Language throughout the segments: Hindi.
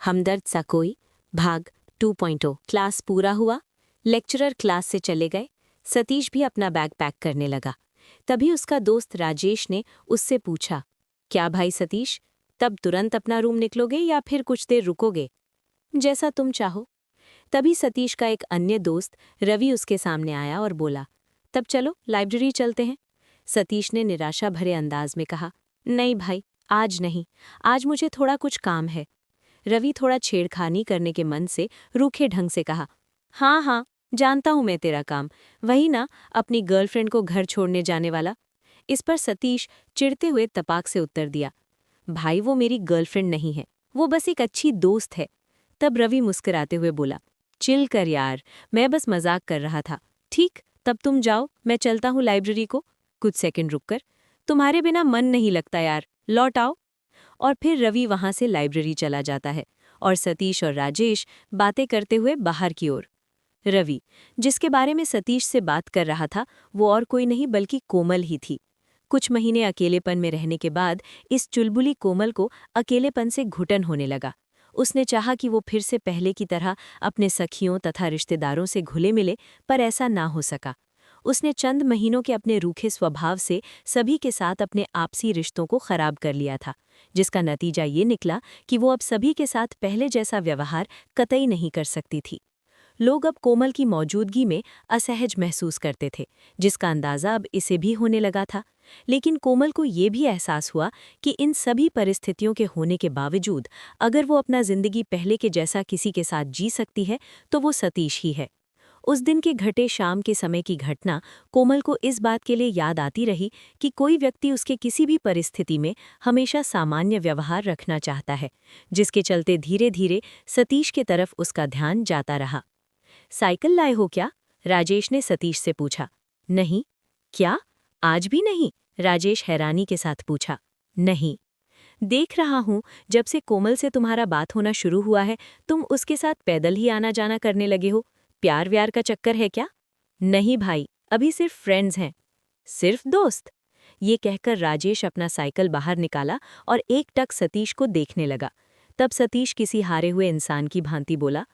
हमदर्द सा कोई भाग 2.0 क्लास पूरा हुआ। लेक्चरर क्लास से चले गए। सतीश भी अपना बैग पैक करने लगा। तभी उसका दोस्त राजेश ने उससे पूछा, क्या भाई सतीश, तब तुरंत अपना रूम निकलोगे या फिर कुछ देर रुकोगे? जैसा तुम चाहो। तभी सतीश का एक अन्य दोस्त रवि उसके सामने आया और बोला, तब चलो लाइब्रेरी चलते हैं। सतीश ने निराशा भरे अंदाज में कहा, नहीं भाई, आज नहीं, आज मुझे थोड़ा कुछ काम है। रवि थोड़ा छेड़खानी करने के मन से रूखे ढंग से कहा, हाँ हाँ, जानता हूं मैं तेरा काम, वही ना, अपनी गर्लफ्रेंड को घर छोड़ने जाने वाला। इस पर सतीश चिढ़ते हुए तपाक से उत्तर दिया, भाई वो मेरी गर्लफ्रेंड नहीं है, वो बस एक अच्छी दोस्त है। तब रवि मुस्कुराते हुए बोला, चिल कर यार, मैं बस मजाक कर रहा था। ठीक, तब तुम जाओ, मैं चलता हूँ लाइब्रेरी को। कुछ सेकंड रुककर, तुम्हारे बिना मन नहीं लगता यार, लौट आओ। और फिर रवि वहां से लाइब्रेरी चला जाता है और सतीश और राजेश बातें करते हुए बाहर की ओर। रवि, जिसके बारे में सतीश से बात कर रहा था, वो और कोई नहीं बल्कि कोमल ही थी। कुछ महीने अकेलेपन में रहने के बाद इस चुलबुली कोमल को अकेलेपन से घुटन होने लगा। उसने चाहा कि वो फिर से पहले की तरह अपने सखियों तथा रिश्तेदारों से घुले मिले, पर ऐसा ना हो सका। उसने चंद महीनों के अपने रूखे स्वभाव से सभी के साथ अपने आपसी रिश्तों को खराब कर लिया था, जिसका नतीजा ये निकला कि वो अब सभी के साथ पहले जैसा व्यवहार कतई नहीं कर सकती थी। लोग अब कोमल की मौजूदगी में असहज महसूस करते थे, जिसका अंदाजा अब इसे भी होने लगा था। लेकिन कोमल को ये भी एहसास हुआ कि इन सभी परिस्थितियों के होने के बावजूद अगर वो अपना जिंदगी पहले के जैसा किसी के साथ जी सकती है तो वो सतीश ही है। उस दिन के घटे शाम के समय की घटना कोमल को इस बात के लिए याद आती रही कि कोई व्यक्ति उसके किसी भी परिस्थिति में हमेशा सामान्य व्यवहार रखना चाहता है, जिसके चलते धीरे धीरे सतीश के तरफ उसका ध्यान जाता रहा। साइकिल लाए हो क्या? राजेश ने सतीश से पूछा। नहीं। क्या? आज भी नहीं? राजेश हैरानी के साथ पूछा। नहीं। देख रहा हूं, जब से कोमल से तुम्हारा बात होना शुरू हुआ है, तुम उसके साथ पैदल ही आना जाना करने लगे हो। प्यार व्यार का चक्कर है क्या? नहीं भाई, अभी सिर्फ फ्रेंड्स हैं। सिर्फ दोस्त? ये कहकर राजेश अपना साइकिल बाहर निकाला और एक टक सतीश को देखने लगा। तब सतीश किसी हारे हुए इंसान की भांति बोला,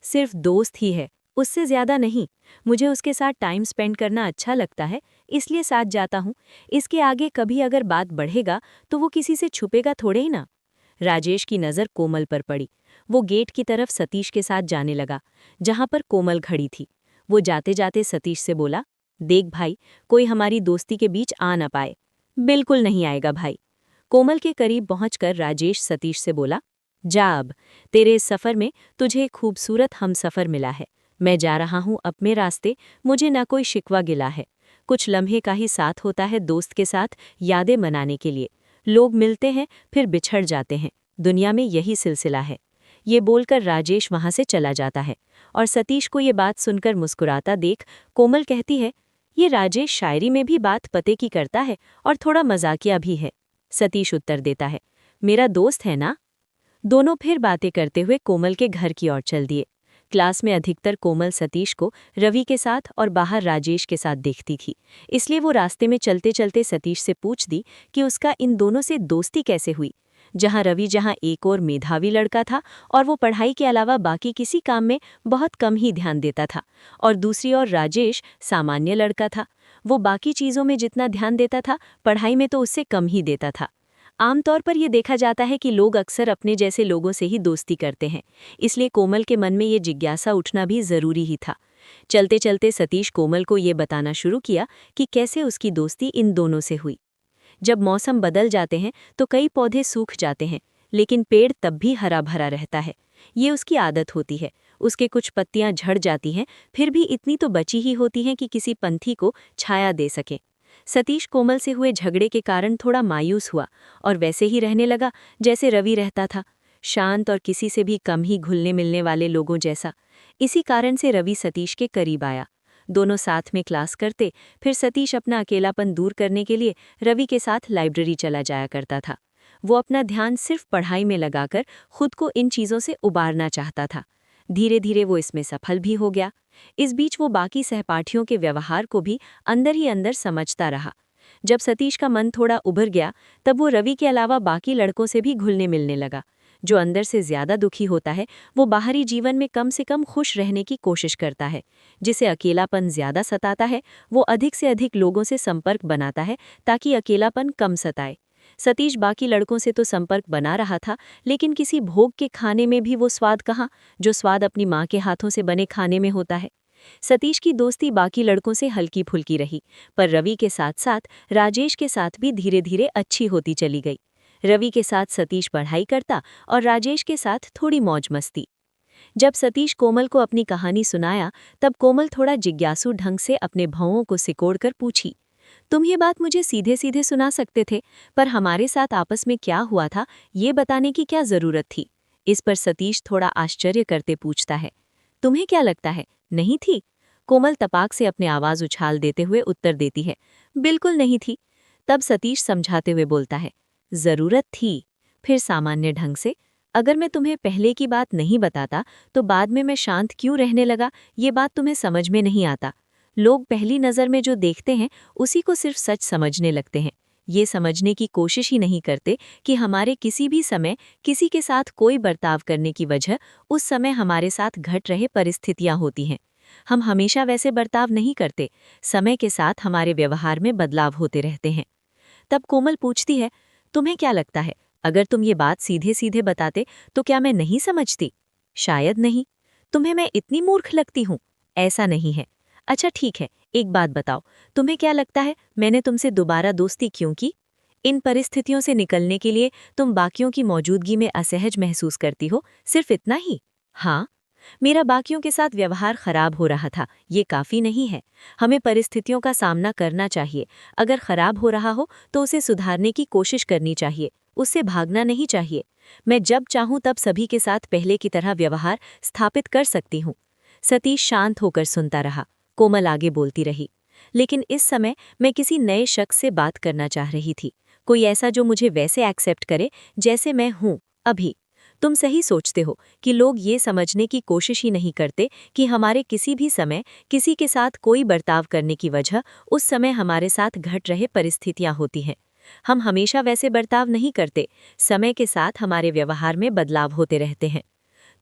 सिर्फ दोस्त ही है, उससे ज्यादा नहीं। मुझे उसके साथ टाइम स्पेंड करना अच्छा लगता है, इसलिए साथ जाता हूँ। इसके आगे कभी अगर बात बढ़ेगा तो वो किसी से छुपेगा थोड़े ही ना। राजेश की नज़र कोमल पर पड़ी। वो गेट की तरफ सतीश के साथ जाने लगा, जहां पर कोमल खड़ी थी। वो जाते जाते सतीश से बोला, देख भाई, कोई हमारी दोस्ती के बीच आ ना पाए। बिल्कुल नहीं आएगा भाई। कोमल के करीब पहुंचकर राजेश सतीश से बोला, जा अब, तेरे इस सफ़र में तुझे एक खूबसूरत हमसफ़र मिला है। मैं जा रहा हूँ अपने रास्ते, मुझे ना कोई शिकवा गिला है। कुछ लम्हे का ही साथ होता है दोस्त के साथ यादें मनाने के लिए। लोग मिलते हैं फिर बिछड़ जाते हैं, दुनिया में यही सिलसिला है। ये बोलकर राजेश वहाँ से चला जाता है और सतीश को ये बात सुनकर मुस्कुराता देख कोमल कहती है, ये राजेश शायरी में भी बात पते की करता है और थोड़ा मजाकिया भी है। सतीश उत्तर देता है, मेरा दोस्त है ना। दोनों फिर बातें करते हुए कोमल के घर की ओर चल दिए। क्लास में अधिकतर कोमल सतीश को रवि के साथ और बाहर राजेश के साथ देखती थी, इसलिए वो रास्ते में चलते चलते सतीश से पूछ दी कि उसका इन दोनों से दोस्ती कैसे हुई। जहां एक और मेधावी लड़का था और वो पढ़ाई के अलावा बाकी किसी काम में बहुत कम ही ध्यान देता था, और दूसरी ओर राजेश सामान्य लड़का था। वो बाकी चीज़ों में जितना ध्यान देता था, पढ़ाई में तो उससे कम ही देता था। आमतौर पर यह देखा जाता है कि लोग अक्सर अपने जैसे लोगों से ही दोस्ती करते हैं, इसलिए कोमल के मन में ये जिज्ञासा उठना भी जरूरी ही था। चलते चलते सतीश कोमल को ये बताना शुरू किया कि कैसे उसकी दोस्ती इन दोनों से हुई। जब मौसम बदल जाते हैं तो कई पौधे सूख जाते हैं, लेकिन पेड़ तब भी हरा भरा रहता है। ये उसकी आदत होती है। उसके कुछ पत्तियां झड़ जाती हैं, फिर भी इतनी तो बची ही होती हैं कि किसी पंथी को छाया दे सके। सतीश कोमल से हुए झगड़े के कारण थोड़ा मायूस हुआ और वैसे ही रहने लगा जैसे रवि रहता था, शांत और किसी से भी कम ही घुलने मिलने वाले लोगों जैसा। इसी कारण से रवि सतीश के करीब आया। दोनों साथ में क्लास करते, फिर सतीश अपना अकेलापन दूर करने के लिए रवि के साथ लाइब्रेरी चला जाया करता था। वो अपना ध्यान सिर्फ पढ़ाई में लगाकर खुद को इन चीज़ों से उबारना चाहता था। धीरे धीरे वो इसमें सफल भी हो गया। इस बीच वो बाकी सहपाठियों के व्यवहार को भी अंदर ही अंदर समझता रहा। जब सतीश का मन थोड़ा उभर गया, तब वो रवि के अलावा बाकी लड़कों से भी घुलने मिलने लगा, जो अंदर से ज्यादा दुखी होता है वो बाहरी जीवन में कम से कम खुश रहने की कोशिश करता है। जिसे अकेलापन ज्यादा सताता है वो अधिक से अधिक लोगों से संपर्क बनाता है ताकि अकेलापन कम सताए। सतीश बाकी लड़कों से तो संपर्क बना रहा था, लेकिन किसी भोग के खाने में भी वो स्वाद कहाँ जो स्वाद अपनी माँ के हाथों से बने खाने में होता है। सतीश की दोस्ती बाकी लड़कों से हल्की फुल्की रही, पर रवि के साथ साथ राजेश के साथ भी धीरे धीरे अच्छी होती चली गई। रवि के साथ सतीश पढ़ाई करता और राजेश के साथ थोड़ी मौज मस्ती। जब सतीश कोमल को अपनी कहानी सुनाया तब कोमल थोड़ा जिज्ञासु ढंग से अपने भौंओं को सिकोड़कर पूछी, तुम ये बात मुझे सीधे सीधे सुना सकते थे, पर हमारे साथ आपस में क्या हुआ था ये बताने की क्या जरूरत थी। इस पर सतीश थोड़ा आश्चर्य करते पूछता है, तुम्हें क्या लगता है नहीं थी? कोमल तपाक से अपने आवाज उछाल देते हुए उत्तर देती है, बिल्कुल नहीं थी। तब सतीश समझाते हुए बोलता है, जरूरत थी। फिर सामान्य ढंग से, अगर मैं तुम्हें पहले की बात नहीं बताता तो बाद में मैं शांत क्यों रहने लगा ये बात तुम्हें समझ में नहीं आता। लोग पहली नज़र में जो देखते हैं उसी को सिर्फ सच समझने लगते हैं। ये समझने की कोशिश ही नहीं करते कि हमारे किसी भी समय किसी के साथ कोई बर्ताव करने की वजह उस समय हमारे साथ घट रहे परिस्थितियां होती हैं। हम हमेशा वैसे बर्ताव नहीं करते, समय के साथ हमारे व्यवहार में बदलाव होते रहते हैं। तब कोमल पूछती है, तुम्हें क्या लगता है अगर तुम ये बात सीधे सीधे बताते तो क्या मैं नहीं समझती? शायद नहीं। तुम्हें मैं इतनी मूर्ख लगती हूँ? ऐसा नहीं है। अच्छा ठीक है, एक बात बताओ, तुम्हें क्या लगता है मैंने तुमसे दोबारा दोस्ती क्यों की? इन परिस्थितियों से निकलने के लिए तुम बाकियों की मौजूदगी में असहज महसूस करती हो, सिर्फ इतना ही? हाँ, मेरा बाकियों के साथ व्यवहार खराब हो रहा था, ये काफी नहीं है। हमें परिस्थितियों का सामना करना चाहिए। अगर खराब हो रहा हो तो उसे सुधारने की कोशिश करनी चाहिए, उससे भागना नहीं चाहिए। मैं जब चाहूं तब सभी के साथ पहले की तरह व्यवहार स्थापित कर सकती हूँ। सतीश शांत होकर सुनता रहा। कोमल आगे बोलती रही, लेकिन इस समय मैं किसी नए शख्स से बात करना चाह रही थी, कोई ऐसा जो मुझे वैसे एक्सेप्ट करे जैसे मैं हूँ अभी। तुम सही सोचते हो कि लोग ये समझने की कोशिश ही नहीं करते कि हमारे किसी भी समय किसी के साथ कोई बर्ताव करने की वजह उस समय हमारे साथ घट रहे परिस्थितियां होती हैं। हम हमेशा वैसे बर्ताव नहीं करते, समय के साथ हमारे व्यवहार में बदलाव होते रहते हैं।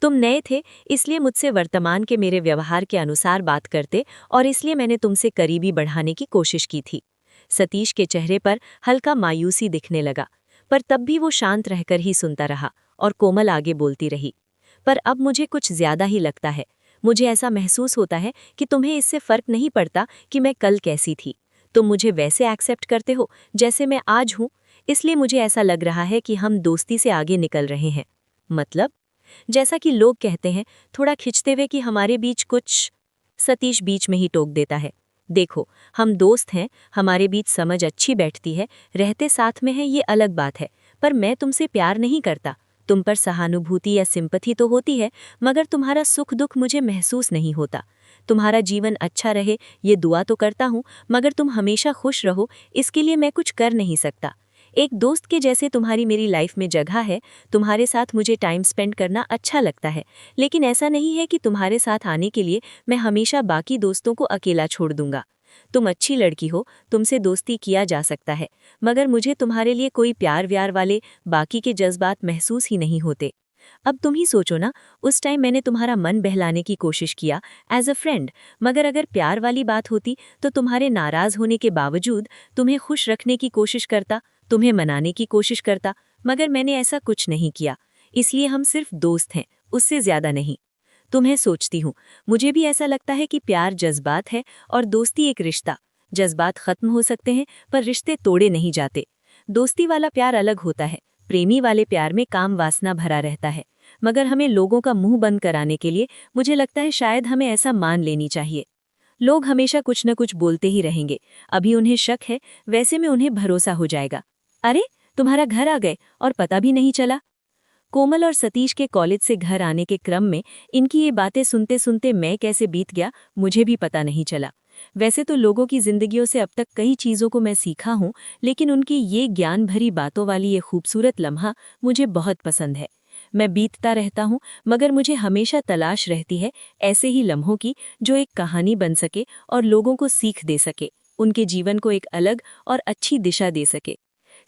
तुम नए थे इसलिए मुझसे वर्तमान के मेरे व्यवहार के अनुसार बात करते और इसलिए मैंने तुमसे करीबी बढ़ाने की कोशिश की थी। सतीश के चेहरे पर हल्का मायूसी दिखने लगा, पर तब भी वो शांत रहकर ही सुनता रहा और कोमल आगे बोलती रही, पर अब मुझे कुछ ज्यादा ही लगता है। मुझे ऐसा महसूस होता है कि तुम्हें इससे फर्क नहीं पड़ता कि मैं कल कैसी थी। तुम मुझे वैसे एक्सेप्ट करते हो जैसे मैं आज हूँ, इसलिए मुझे ऐसा लग रहा है कि हम दोस्ती से आगे निकल रहे हैं। मतलब? जैसा कि लोग कहते हैं, थोड़ा खिंचते हुए कि हमारे बीच कुछ। सतीश बीच में ही टोक देता है, देखो हम दोस्त हैं, हमारे बीच समझ अच्छी बैठती है, रहते साथ में हैं ये अलग बात है, पर मैं तुमसे प्यार नहीं करता। तुम पर सहानुभूति या सिंपथी तो होती है, मगर तुम्हारा सुख दुख मुझे महसूस नहीं होता। तुम्हारा जीवन अच्छा रहे ये दुआ तो करता हूँ, मगर तुम हमेशा खुश रहो इसके लिए मैं कुछ कर नहीं सकता। एक दोस्त के जैसे तुम्हारी मेरी लाइफ में जगह है, तुम्हारे साथ मुझे टाइम स्पेंड करना अच्छा लगता है, लेकिन ऐसा नहीं है कि तुम्हारे साथ आने के लिए मैं हमेशा बाकी दोस्तों को अकेला छोड़ दूंगा। तुम अच्छी लड़की हो, तुमसे दोस्ती किया जा सकता है, मगर मुझे तुम्हारे लिए कोई प्यार व्यार वाले बाकी के जज्बात महसूस ही नहीं होते। अब तुम ही सोचो ना, उस टाइम मैंने तुम्हारा मन बहलाने की कोशिश किया एज अ फ्रेंड, मगर अगर प्यार वाली बात होती तो तुम्हारे नाराज होने के बावजूद तुम्हें खुश रखने की कोशिश करता, तुम्हें मनाने की कोशिश करता, मगर मैंने ऐसा कुछ नहीं किया। इसलिए हम सिर्फ दोस्त हैं, उससे ज्यादा नहीं। तुम्हें सोचती हूँ, मुझे भी ऐसा लगता है कि प्यार जज्बात है और दोस्ती एक रिश्ता। जज्बात खत्म हो सकते हैं पर रिश्ते तोड़े नहीं जाते। दोस्ती वाला प्यार अलग होता है, प्रेमी वाले प्यार में काम वासना भरा रहता है। मगर हमें लोगों का मुंह बंद कराने के लिए मुझे लगता है शायद हमें ऐसा मान लेनी चाहिए। लोग हमेशा कुछ न कुछ बोलते ही रहेंगे, अभी उन्हें शक है, वैसे में उन्हें भरोसा हो जाएगा। अरे, तुम्हारा घर आ गए और पता भी नहीं चला। कोमल और सतीश के कॉलेज से घर आने के क्रम में इनकी ये बातें सुनते सुनते मैं कैसे बीत गया मुझे भी पता नहीं चला। वैसे तो लोगों की जिंदगियों से अब तक कई चीज़ों को मैं सीखा हूँ, लेकिन उनकी ये ज्ञान भरी बातों वाली ये खूबसूरत लम्हा मुझे बहुत पसंद है। मैं बीतता रहता हूँ, मगर मुझे हमेशा तलाश रहती है ऐसे ही लम्हों की जो एक कहानी बन सके और लोगों को सीख दे सके, उनके जीवन को एक अलग और अच्छी दिशा दे सके।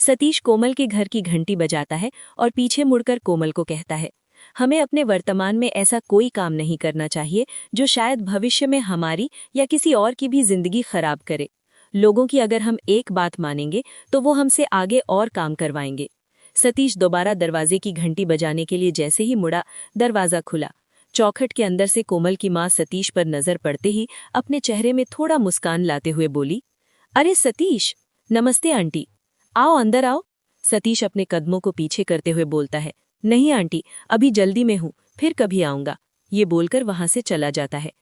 सतीश कोमल के घर की घंटी बजाता है और पीछे मुड़कर कोमल को कहता है, हमें अपने वर्तमान में ऐसा कोई काम नहीं करना चाहिए जो शायद भविष्य में हमारी या किसी और की भी जिंदगी खराब करे। लोगों की अगर हम एक बात मानेंगे तो वो हमसे आगे और काम करवाएंगे। सतीश दोबारा दरवाजे की घंटी बजाने के लिए जैसे ही मुड़ा, दरवाजा खुला। चौखट के अंदर से कोमल की माँ सतीश पर नजर पड़ते ही अपने चेहरे में थोड़ा मुस्कान लाते हुए बोली, अरे सतीश, नमस्ते आंटी, आओ अंदर आओ। सतीश अपने कदमों को पीछे करते हुए बोलता है, नहीं आंटी, अभी जल्दी में हूँ, फिर कभी आऊंगा। ये बोलकर वहां से चला जाता है।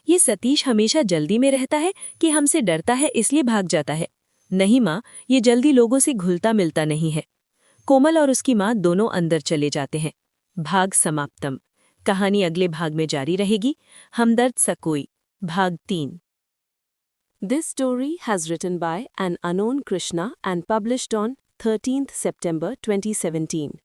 ये सतीश हमेशा जल्दी में रहता है कि हमसे डरता है इसलिए भाग जाता है? नहीं माँ, ये जल्दी लोगों से घुलता मिलता नहीं है। कोमल और उसकी माँ दोनों अंदर चले जाते हैं। भाग समाप्तम। कहानी अगले भाग में जारी रहेगी। हमदर्द सकोई, भाग 3। This story has written by an unknown Krishna and published on 13th September 2017.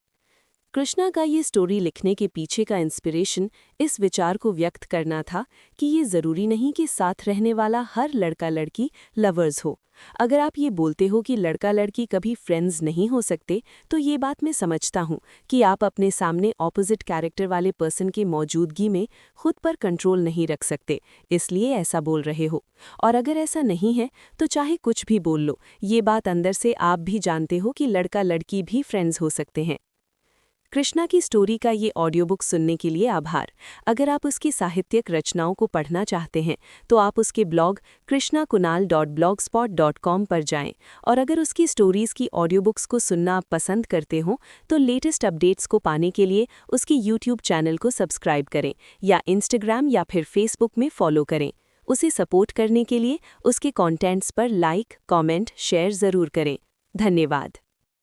Krishna का ये स्टोरी लिखने के पीछे का इंस्पिरेशन इस विचार को व्यक्त करना था कि ये ज़रूरी नहीं कि साथ रहने वाला हर लड़का लड़की लवर्स हो। अगर आप ये बोलते हो कि लड़का लड़की कभी फ्रेंड्स नहीं हो सकते, तो ये बात मैं समझता हूँ कि आप अपने सामने ऑपोजिट कैरेक्टर वाले पर्सन की मौजूदगी में खुद पर कंट्रोल नहीं रख सकते, इसलिए ऐसा बोल रहे हो। और अगर ऐसा नहीं है तो चाहे कुछ भी बोल लो, ये बात अंदर से आप भी जानते हो कि लड़का लड़की भी फ्रेंड्स हो सकते हैं। कृष्णा की स्टोरी का ये ऑडियो बुक सुनने के लिए आभार। अगर आप उसकी साहित्यिक रचनाओं को पढ़ना चाहते हैं तो आप उसके ब्लॉग krishnakunal.blogspot.com पर जाएं, और अगर उसकी स्टोरीज़ की ऑडियो बुक्स को सुनना आप पसंद करते हो तो लेटेस्ट अपडेट्स को पाने के लिए उसकी यूट्यूब चैनल को सब्सक्राइब करें या इंस्टाग्राम या फिर फेसबुक में फॉलो करें। उसे सपोर्ट करने के लिए उसके कॉन्टेंट्स पर लाइक, कॉमेंट, शेयर ज़रूर करें। धन्यवाद।